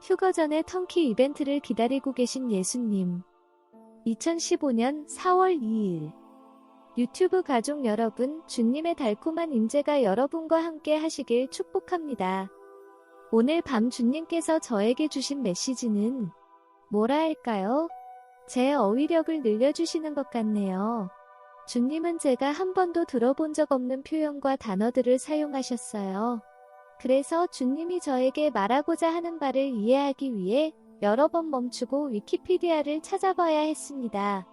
휴가 전에 터키 이벤트를 기다리고 계신 예수님. 2015년 4월 2일. 유튜브 가족 여러분, 주님의 달콤한 임재가 여러분과 함께 하시길 축복합니다. 오늘 밤 주님께서 저에게 주신 메시지는 뭐라 할까요? 제 어휘력을 늘려주시는 것 같네요. 주님은 제가 한 번도 들어본 적 없는 표현과 단어들을 사용하셨어요. 그래서 주님이 저에게 말하고자 하는 바를 이해하기 위해 여러 번 멈추고 위키피디아를 찾아봐야 했습니다.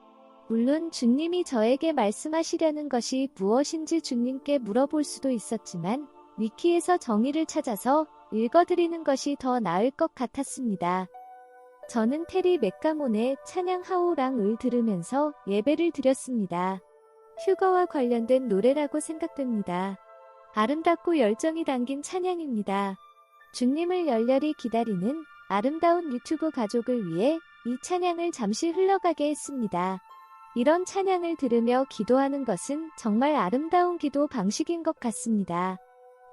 물론 주님이 저에게 말씀하시려는 것이 무엇인지 주님께 물어볼 수도 있었지만 위키에서 정의를 찾아서 읽어드리는 것이 더 나을 것 같았습니다. 저는 테리 맥가몬의 찬양 하오랑을 들으면서 예배를 드렸습니다. 휴가와 관련된 노래라고 생각됩니다. 아름답고 열정이 담긴 찬양입니다. 주님을 열렬히 기다리는 아름다운 유튜브 가족을 위해 이 찬양을 잠시 흘러가게 했습니다. 이런 찬양을 들으며 기도하는 것은 정말 아름다운 기도 방식인 것 같습니다.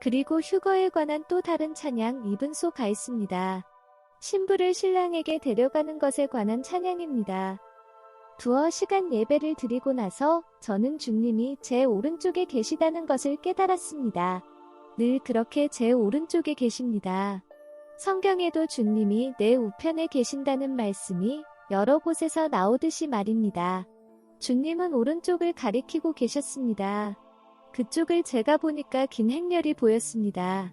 그리고 휴거에 관한 또 다른 찬양 2분 가 있습니다. 신부를 신랑에게 데려가는 것에 관한 찬양입니다. 두어 시간 예배를 드리고 나서 저는 주님이 제 오른쪽에 계시다는 것을 깨달았습니다. 늘 그렇게 제 오른쪽에 계십니다. 성경에도 주님이 내 우편에 계신다는 말씀이 여러 곳에서 나오듯이 말입니다. 주님은 오른쪽을 가리키고 계셨습니다. 그쪽을 제가 보니까 긴 행렬이 보였습니다.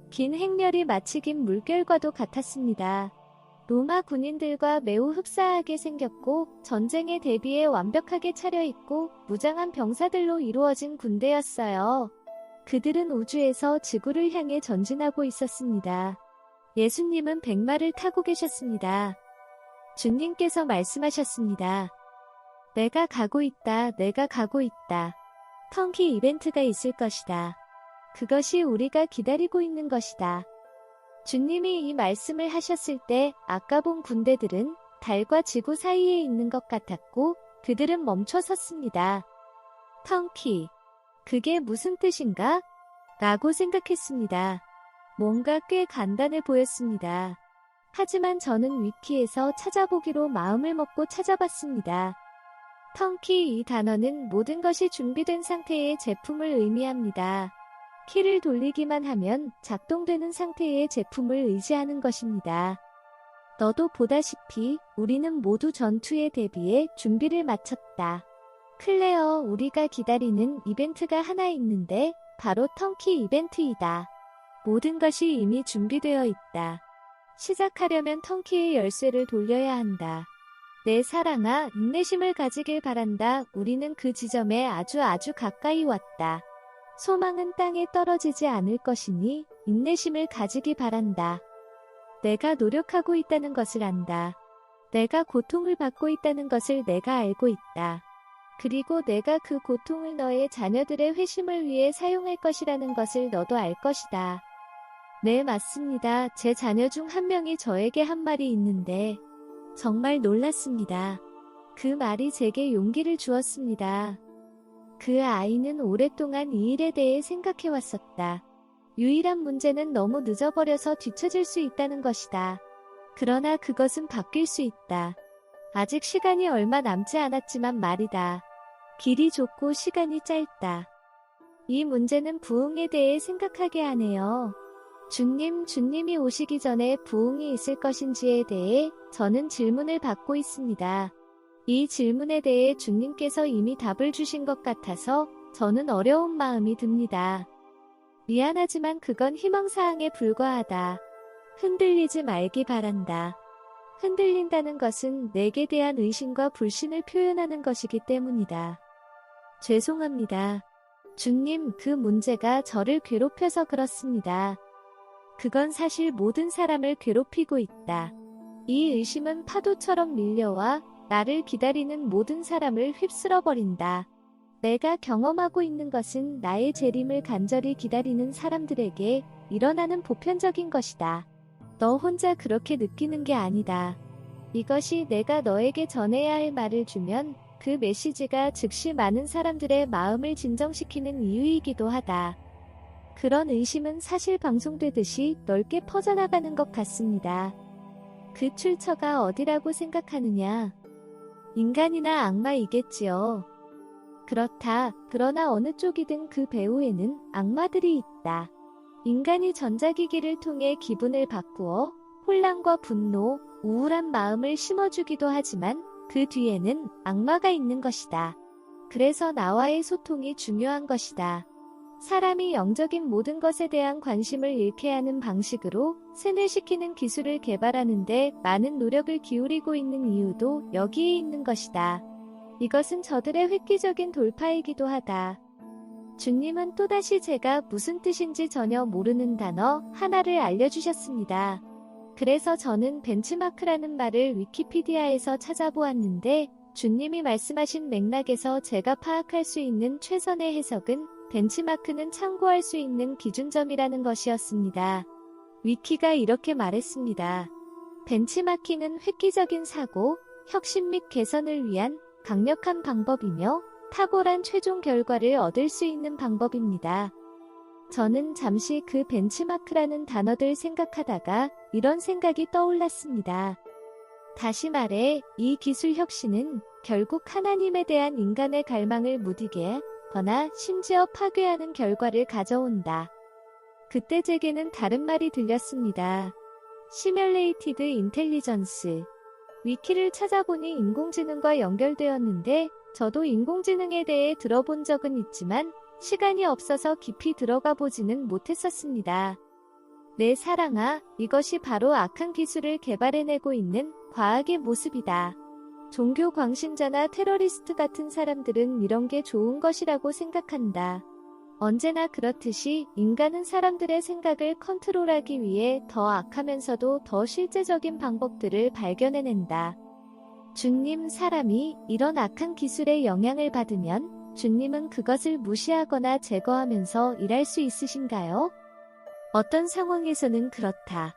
긴 행렬이 마치 긴 물결과도 같았습니다. 로마 군인들과 매우 흡사하게 생겼고 전쟁에 대비해 완벽하게 차려입고 무장한 병사들로 이루어진 군대였어요. 그들은 우주에서 지구를 향해 전진하고 있었습니다. 예수님은 백마를 타고 계셨습니다. 주님께서 말씀하셨습니다. 내가 가고 있다. 내가 가고 있다. 터키 이벤트가 있을 것이다. 그것이 우리가 기다리고 있는 것이다. 주님이 이 말씀을 하셨을 때 아까 본 군대들은 달과 지구 사이에 있는 것 같았고 그들은 멈춰 섰습니다. 터키. 그게 무슨 뜻인가? 라고 생각했습니다. 뭔가 꽤 간단해 보였습니다. 하지만 저는 위키에서 찾아보기로 마음을 먹고 찾아봤습니다. 터키 이 단어는 모든 것이 준비된 상태의 제품을 의미합니다. 키를 돌리기만 하면 작동되는 상태의 제품을 의지하는 것입니다. 너도 보다시피 우리는 모두 전투에 대비해 준비를 마쳤다. 클레어, 우리가 기다리는 이벤트가 하나 있는데 바로 터키 이벤트이다. 모든 것이 이미 준비되어 있다. 시작하려면 터키의 열쇠를 돌려야 한다. 내 사랑아, 인내심을 가지길 바란다. 우리는 그 지점에 아주 가까이 왔다. 소망은 땅에 떨어지지 않을 것이니 인내심을 가지기 바란다. 내가 노력하고 있다는 것을 안다. 내가 고통을 받고 있다는 것을 내가 알고 있다. 그리고 내가 그 고통을 너의 자녀들의 회심을 위해 사용할 것이라는 것을 너도 알 것이다. 네, 맞습니다. 제 자녀 중 한 명이 저에게 한 말이 있는데 정말 놀랐습니다. 그 말이 제게 용기를 주었습니다. 그 아이는 오랫동안 이 일에 대해 생각해왔었다. 유일한 문제는 너무 늦어버려서 뒤처질 수 있다는 것이다. 그러나 그것은 바뀔 수 있다. 아직 시간이 얼마 남지 않았지만 말이다. 길이 좁고 시간이 짧다. 이 문제는 부흥에 대해 생각하게 하네요. 주님이 오시기 전에 부흥이 있을 것인지에 대해 저는 질문을 받고 있습니다. 이 질문에 대해 주님께서 이미 답을 주신 것 같아서 저는 어려운 마음이 듭니다. 미안하지만 그건 희망사항에 불과하다. 흔들리지 말기 바란다. 흔들린다는 것은 내게 대한 의심과 불신을 표현하는 것이기 때문이다. 죄송합니다. 주님, 그 문제가 저를 괴롭혀서 그렇습니다. 그건 사실 모든 사람을 괴롭히고 있다. 이 의심은 파도처럼 밀려와 나를 기다리는 모든 사람을 휩쓸어버린다. 내가 경험하고 있는 것은 나의 재림을 간절히 기다리는 사람들에게 일어나는 보편적인 것이다. 너 혼자 그렇게 느끼는 게 아니다. 이것이 내가 너에게 전해야 할 말을 주면 그 메시지가 즉시 많은 사람들의 마음을 진정시키는 이유이기도 하다. 그런 의심은 사실 방송되듯이 넓게 퍼져나가는 것 같습니다. 그 출처가 어디라고 생각하느냐? 인간이나 악마이겠지요. 그렇다. 그러나 어느 쪽이든 그 배후에는 악마들이 있다. 인간이 전자기기를 통해 기분을 바꾸어 혼란과 분노, 우울한 마음을 심어주기도 하지만 그 뒤에는 악마가 있는 것이다. 그래서 나와의 소통이 중요한 것이다. 사람이 영적인 모든 것에 대한 관심을 잃게 하는 방식으로 세뇌시키는 기술을 개발하는데 많은 노력을 기울이고 있는 이유도 여기에 있는 것이다. 이것은 저들의 획기적인 돌파이기도 하다. 주님은 또다시 제가 무슨 뜻인지 전혀 모르는 단어 하나를 알려주셨습니다. 그래서 저는 벤치마크라는 말을 위키피디아에서 찾아보았는데 주님이 말씀하신 맥락에서 제가 파악할 수 있는 최선의 해석은 벤치마크는 참고할 수 있는 기준점이라는 것이었습니다. 위키가 이렇게 말했습니다. 벤치마킹은 획기적인 사고, 혁신 및 개선을 위한 강력한 방법이며 탁월한 최종 결과를 얻을 수 있는 방법입니다. 저는 잠시 그 벤치마크라는 단어들 생각하다가 이런 생각이 떠올랐습니다. 다시 말해, 이 기술 혁신은 결국 하나님에 대한 인간의 갈망을 무디게 거나 심지어 파괴하는 결과를 가져온다. 그때 제게는 다른 말이 들렸습니다. 시뮬레이티드 인텔리전스. 위키를 찾아보니 인공지능과 연결되었는데 저도 인공지능에 대해 들어본 적은 있지만 시간이 없어서 깊이 들어가 보지는 못했었습니다. 내 사랑아, 이것이 바로 악한 기술을 개발해내고 있는 과학의 모습이다. 종교 광신자나 테러리스트 같은 사람들은 이런 게 좋은 것이라고 생각한다. 언제나 그렇듯이 인간은 사람들의 생각을 컨트롤하기 위해 더 악하면서도 더 실제적인 방법들을 발견해낸다. 주님, 사람이 이런 악한 기술의 영향을 받으면 주님은 그것을 무시하거나 제거하면서 일할 수 있으신가요? 어떤 상황에서는 그렇다.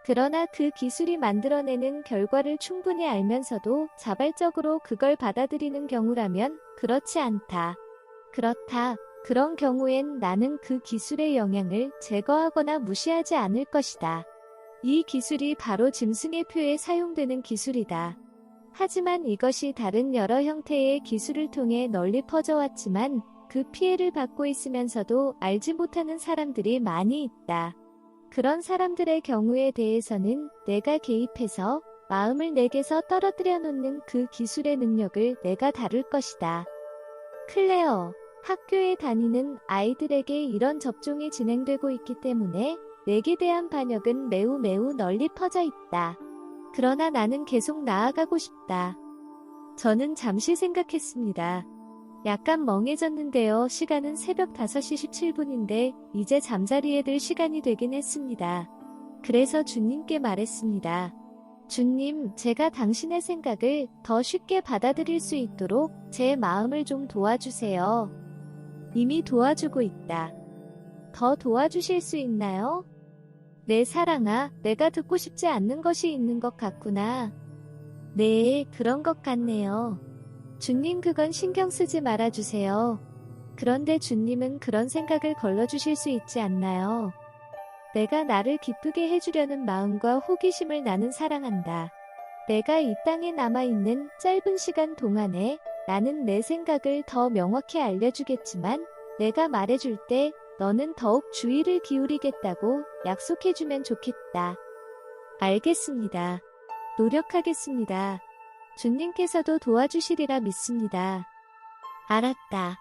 그러나 그 기술이 만들어내는 결과를 충분히 알면서도 자발적으로 그걸 받아들이는 경우라면 그렇지 않다. 그렇다. 그런 경우엔 나는 그 기술의 영향을 제거하거나 무시하지 않을 것이다. 이 기술이 바로 짐승의 표에 사용되는 기술이다. 하지만 이것이 다른 여러 형태의 기술을 통해 널리 퍼져왔지만 그 피해를 받고 있으면서도 알지 못하는 사람들이 많이 있다. 그런 사람들의 경우에 대해서는 내가 개입해서 마음을 내게서 떨어뜨려 놓는 그 기술의 능력을 내가 다룰 것이다. 클레어, 학교에 다니는 아이들에게 이런 접종이 진행되고 있기 때문에 내게 대한 반역은 매우 널리 퍼져 있다. 그러나 나는 계속 나아가고 싶다. 저는 잠시 생각했습니다. 약간 멍해졌는데요. 시간은 새벽 5시 17분인데 이제 잠자리에 들 시간이 되긴 했습니다. 그래서 주님께 말했습니다. 주님, 제가 당신의 생각을 더 쉽게 받아들일 수 있도록 제 마음을 좀 도와주세요. 이미 도와주고 있다. 더 도와주실 수 있나요? 내 사랑아, 내가 듣고 싶지 않는 것이 있는 것 같구나. 네, 그런 것 같네요. 주님, 그건 신경 쓰지 말아주세요. 그런데 주님은 그런 생각을 걸러주실 수 있지 않나요? 내가 나를 기쁘게 해주려는 마음과 호기심을 나는 사랑한다. 내가 이 땅에 남아있는 짧은 시간 동안에 나는 내 생각을 더 명확히 알려주겠지만 내가 말해줄 때 너는 더욱 주의를 기울이겠다고 약속해주면 좋겠다. 알겠습니다. 노력하겠습니다. 주님께서도 도와주시리라 믿습니다. 알았다.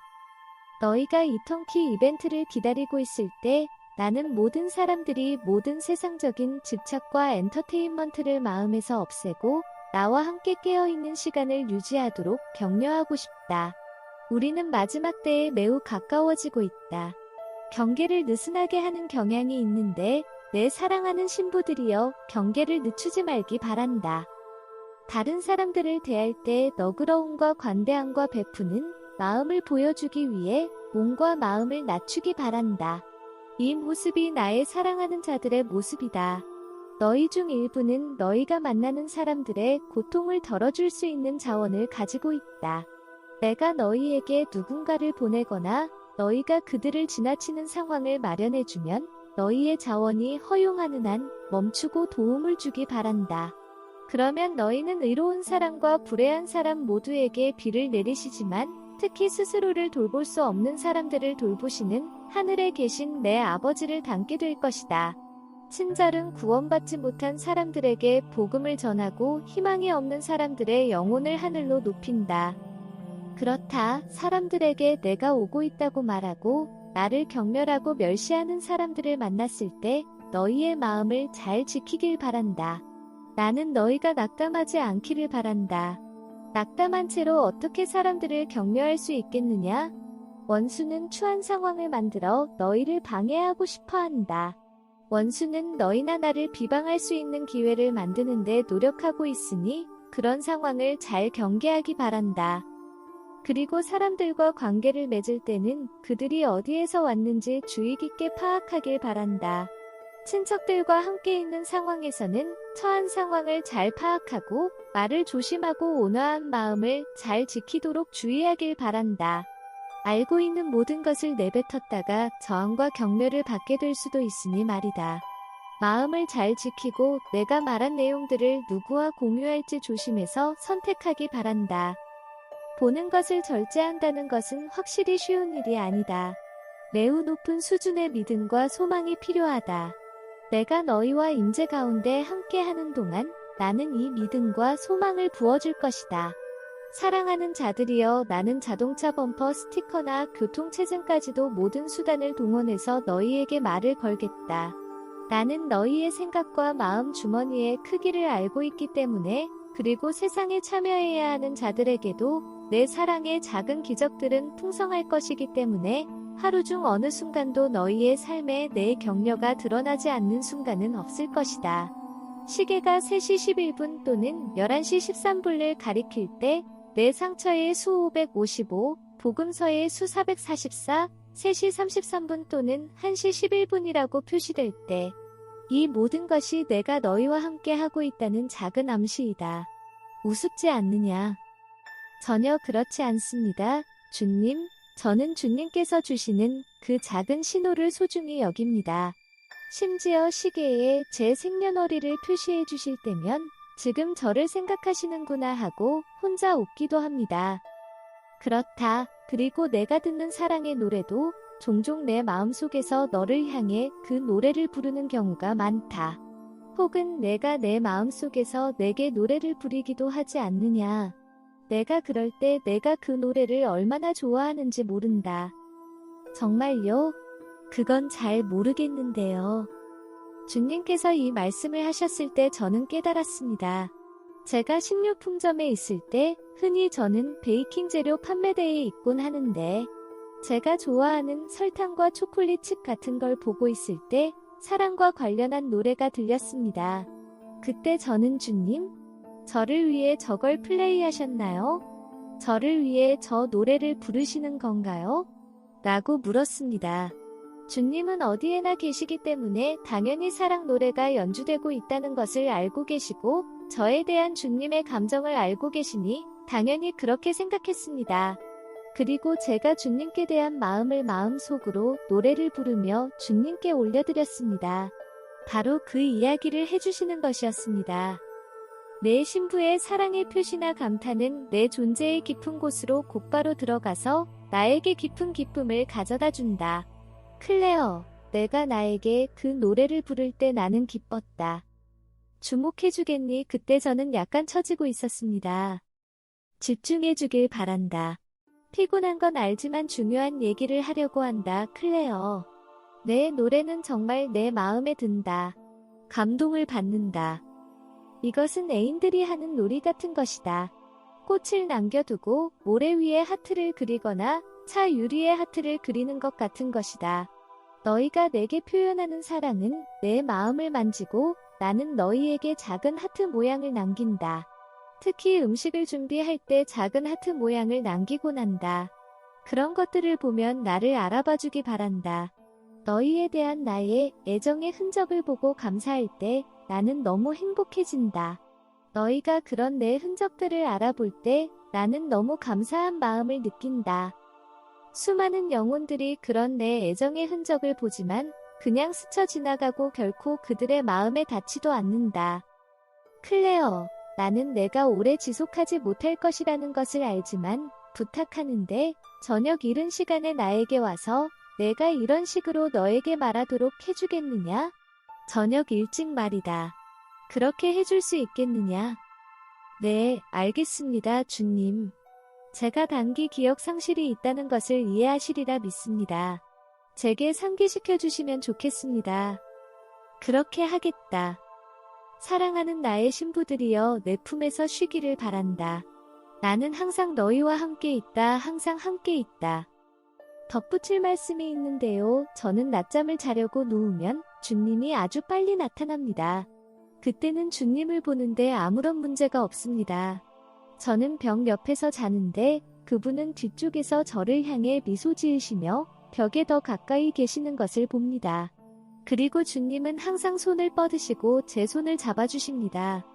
너희가 이 턴키 이벤트를 기다리고 있을 때 나는 모든 사람들이 모든 세상적인 집착과 엔터테인먼트를 마음에서 없애고 나와 함께 깨어있는 시간을 유지하도록 격려하고 싶다. 우리는 마지막 때에 매우 가까워지고 있다. 경계를 느슨하게 하는 경향이 있는데 내 사랑하는 신부들이여 경계를 늦추지 말기 바란다. 다른 사람들을 대할 때 너그러움과 관대함과 베푸는 마음을 보여주기 위해 몸과 마음을 낮추기 바란다. 이 모습이 나의 사랑하는 자들의 모습이다. 너희 중 일부는 너희가 만나는 사람들의 고통을 덜어줄 수 있는 자원을 가지고 있다. 내가 너희에게 누군가를 보내거나 너희가 그들을 지나치는 상황을 마련해주면 너희의 자원이 허용하는 한 멈추고 도움을 주기 바란다. 그러면 너희는 의로운 사람과 불의한 사람 모두에게 비를 내리시지만 특히 스스로를 돌볼 수 없는 사람들을 돌보시는 하늘에 계신 내 아버지를 닮게 될 것이다. 친절은 구원받지 못한 사람들에게 복음을 전하고 희망이 없는 사람들의 영혼을 하늘로 높인다. 그렇다. 사람들에게 내가 오고 있다고 말하고 나를 경멸하고 멸시하는 사람들을 만났을 때 너희의 마음을 잘 지키길 바란다. 나는 너희가 낙담하지 않기를 바란다. 낙담한 채로 어떻게 사람들을 격려할 수 있겠느냐? 원수는 추한 상황을 만들어 너희를 방해하고 싶어 한다. 원수는 너희나 나를 비방할 수 있는 기회를 만드는데 노력하고 있으니 그런 상황을 잘 경계하기 바란다. 그리고 사람들과 관계를 맺을 때는 그들이 어디에서 왔는지 주의 깊게 파악하길 바란다. 친척들과 함께 있는 상황에서는 처한 상황을 잘 파악하고 말을 조심하고 온화한 마음을 잘 지키도록 주의하길 바란다. 알고 있는 모든 것을 내뱉었다가 저항과 경멸을 받게 될 수도 있으니 말이다. 마음을 잘 지키고 내가 말한 내용들을 누구와 공유할지 조심해서 선택하기 바란다. 보는 것을 절제한다는 것은 확실히 쉬운 일이 아니다. 매우 높은 수준의 믿음과 소망이 필요하다. 내가 너희와 임재 가운데 함께하는 동안 나는 이 믿음과 소망을 부어줄 것이다. 사랑하는 자들이여, 나는 자동차 범퍼 스티커나 교통체증까지도 모든 수단을 동원해서 너희에게 말을 걸겠다. 나는 너희의 생각과 마음 주머니의 크기를 알고 있기 때문에, 그리고 세상에 참여해야 하는 자들에게도 내 사랑의 작은 기적들은 풍성할 것이기 때문에 하루 중 어느 순간도 너희의 삶에 내 격려가 드러나지 않는 순간은 없을 것이다. 시계가 3시 11분 또는 11시 13분을 가리킬 때 내 상처의 수 555, 복음서의 수 444, 3시 33분 또는 1시 11분이라고 표시될 때 이 모든 것이 내가 너희와 함께 하고 있다는 작은 암시이다. 우습지 않느냐? 전혀 그렇지 않습니다. 주님, 저는 주님께서 주시는 그 작은 신호를 소중히 여깁니다. 심지어 시계에 제 생년월일을 표시해 주실 때면 지금 저를 생각하시는구나 하고 혼자 웃기도 합니다. 그렇다. 그리고 내가 듣는 사랑의 노래도 종종 내 마음속에서 너를 향해 그 노래를 부르는 경우가 많다. 혹은 내가 내 마음속에서 내게 노래를 부리기도 하지 않느냐. 내가 그럴 때 내가 그 노래를 얼마나 좋아하는지 모른다. 정말요? 그건 잘 모르겠는데요. 주님께서 이 말씀을 하셨을 때 저는 깨달았습니다. 제가 식료품점에 있을 때 흔히 저는 베이킹 재료 판매대에 있곤 하는데 제가 좋아하는 설탕과 초콜릿 칩 같은 걸 보고 있을 때 사랑과 관련한 노래가 들렸습니다. 그때 저는 주님, 저를 위해 저걸 플레이하셨나요? 저를 위해 저 노래를 부르시는 건가요? 라고 물었습니다. 주님은 어디에나 계시기 때문에 당연히 사랑 노래가 연주되고 있다는 것을 알고 계시고 저에 대한 주님의 감정을 알고 계시니 당연히 그렇게 생각했습니다. 그리고 제가 주님께 대한 마음을 마음속으로 노래를 부르며 주님께 올려드렸습니다. 바로 그 이야기를 해주시는 것이었습니다. 내 신부의 사랑의 표시나 감탄은 내 존재의 깊은 곳으로 곧바로 들어가서 나에게 깊은 기쁨을 가져다 준다. 클레어, 내가 나에게 그 노래를 부를 때 나는 기뻤다. 주목해주겠니? 그때 저는 약간 처지고 있었습니다. 집중해주길 바란다. 피곤한 건 알지만 중요한 얘기를 하려고 한다. 클레어, 내 노래는 정말 내 마음에 든다. 감동을 받는다. 이것은 애인들이 하는 놀이 같은 것이다. 꽃을 남겨두고 모래 위에 하트를 그리거나 차 유리에 하트를 그리는 것 같은 것이다. 너희가 내게 표현하는 사랑은 내 마음을 만지고 나는 너희에게 작은 하트 모양을 남긴다. 특히 음식을 준비할 때 작은 하트 모양을 남기고 난다. 그런 것들을 보면 나를 알아봐주기 바란다. 너희에 대한 나의 애정의 흔적을 보고 감사할 때 나는 너무 행복해진다. 너희가 그런 내 흔적들을 알아볼 때 나는 너무 감사한 마음을 느낀다. 수많은 영혼들이 그런 내 애정의 흔적을 보지만 그냥 스쳐 지나가고 결코 그들의 마음에 닿지도 않는다. 클레어, 나는 내가 오래 지속하지 못할 것이라는 것을 알지만 부탁하는데 저녁 이른 시간에 나에게 와서 내가 이런 식으로 너에게 말하도록 해주겠느냐? 저녁 일찍 말이다. 그렇게 해줄 수 있겠느냐? 네, 알겠습니다, 주님. 제가 단기 기억 상실이 있다는 것을 이해하시리라 믿습니다. 제게 상기시켜 주시면 좋겠습니다. 그렇게 하겠다. 사랑하는 나의 신부들이여 내 품에서 쉬기를 바란다. 나는 항상 너희와 함께 있다. 항상 함께 있다. 덧붙일 말씀이 있는데요. 저는 낮잠을 자려고 누우면 주님이 아주 빨리 나타납니다. 그때는 주님을 보는데 아무런 문제가 없습니다. 저는 벽 옆에서 자는데 그분은 뒤쪽에서 저를 향해 미소 지으시며 벽에 더 가까이 계시는 것을 봅니다. 그리고 주님은 항상 손을 뻗으시고 제 손을 잡아주십니다.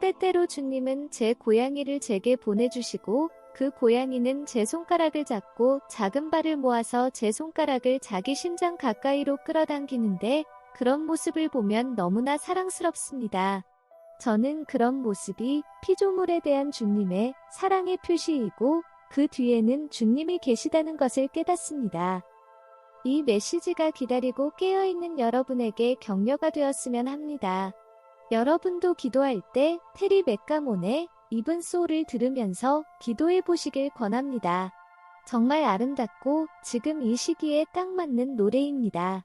때때로 주님은 제 고양이를 제게 보내주시고 그 고양이는 제 손가락을 잡고 작은 발을 모아서 제 손가락을 자기 심장 가까이로 끌어당기는데 그런 모습을 보면 너무나 사랑스럽습니다. 저는 그런 모습이 피조물에 대한 주님의 사랑의 표시이고 그 뒤에는 주님이 계시다는 것을 깨닫습니다. 이 메시지가 기다리고 깨어있는 여러분에게 격려가 되었으면 합니다. 여러분도 기도할 때 테리 맥가몬의 이븐 소울을 들으면서 기도해 보시길 권합니다. 정말 아름답고 지금 이 시기에 딱 맞는 노래입니다.